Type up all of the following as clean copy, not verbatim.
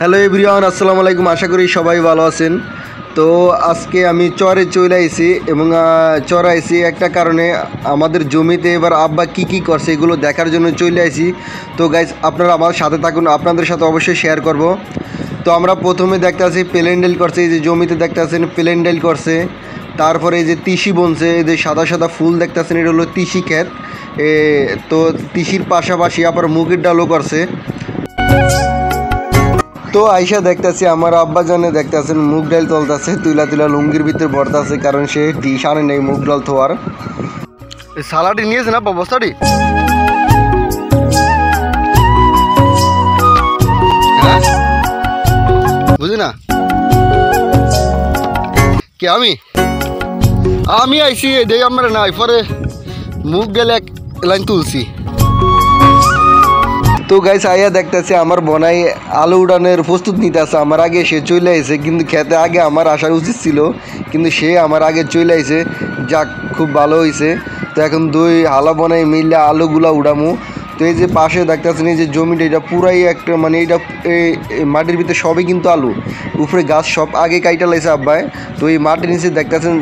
Hello everyone, আসসালামু আলাইকুম। আশা করি সবাই ভালো আছেন। তো আজকে আমি চরে চলে আইছি এবং চরে আইছি একটা কারণে, আমাদের জমিতে এবার আব্বা কি করছে এগুলো দেখার জন্য চলে আইছি। তো গাইজ আপনারা আমার সাথে থাকুন, আপনাদের সাথে অবশ্যই শেয়ার করব। তো আমরা প্রথমে দেখতে আছি প্লেন্ডেল করছে, এই যে জমিতে দেখতে আছেন প্লেন্ডেল করছে। তারপরে এই যে তিসি বনছে, এই যে সাদা সাদা ফুল দেখতেছেন, এটা হলো তিসি ক্ষেত। তো তিসির পাশাপাশি আবার মুগের ডালও করছে। তো আইসা দেখতেছি আমার আব্বা জানে দেখতেছেন মুগ ডাল তুলতেছে, তুলা লুঙ্গির ভিতরে ভরতেছে, কারণ সে ডিশ আনে নেই মুগ ডাল থোয়ার। সালাডি নিয়েছে না বস্তাটি, হ্যাঁ বুঝি না কে আমি আইসি দেই আমরা নাই পরে মুগ ডাল এক লাইন তুলছি। তো গাইস আইয়া দেখতেছে আমার বনাই আলু উড়ানোর প্রস্তুত নিতে আছে, আমার আগে সে চলে আইছে, কিন্তু খেতে আগে আমার আসার উচিত ছিল, কিন্তু সে আমার আগে চলে আইছে। যাক, খুব ভালো হয়েছে। তো এখন দুই হালা বনাই মিললে আলুগুলা উড়ামু। তো এই যে পাশে দেখতেছেন এই যে জমিটা, এটা পুরাই একটা মানে এটা মাটির ভিতরে সবই কিন্তু আলু, উপরে গাছ সব আগে কাইটা লাইছে আব্বাই। তো এই মাটির নিচে দেখতেছেন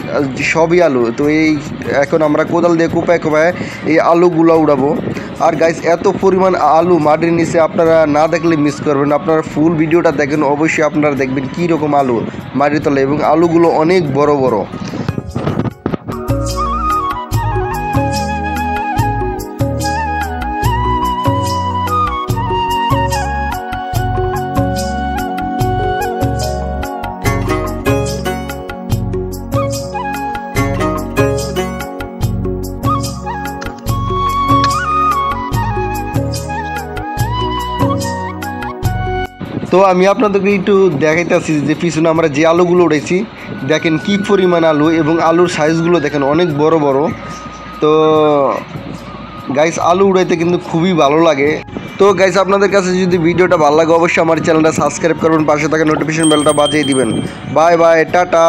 সবই আলু। তো এই এখন আমরা কোদাল দিয়ে কোপায় এই আলুগুলো উড়াবো। আর গাইস এত পরিমাণ আলু মাটির নিচে, আপনারা না দেখলে মিস করবেন। আপনারা ফুল ভিডিওটা দেখেন, অবশ্যই আপনারা দেখবেন কী রকম আলু মাটির তলায়, এবং আলুগুলো অনেক বড় বড়। তো আমি আপনাদেরকে একটু দেখাইতেছি যে পিছনে আমরা যে আলুগুলো উড়েছি, দেখেন কি পরিমাণ আলু, এবং আলুর সাইজগুলো দেখেন অনেক বড় বড়। তো গাইস আলু উড়াইতে কিন্তু খুবই ভালো লাগে। তো গাইস আপনাদের কাছে যদি ভিডিওটা ভালো লাগে, অবশ্যই আমার চ্যানেলটা সাবস্ক্রাইব করবেন, পাশে থাকা নোটিফিকেশন বেলটা বাজিয়ে দিবেন। Bye bye, tata.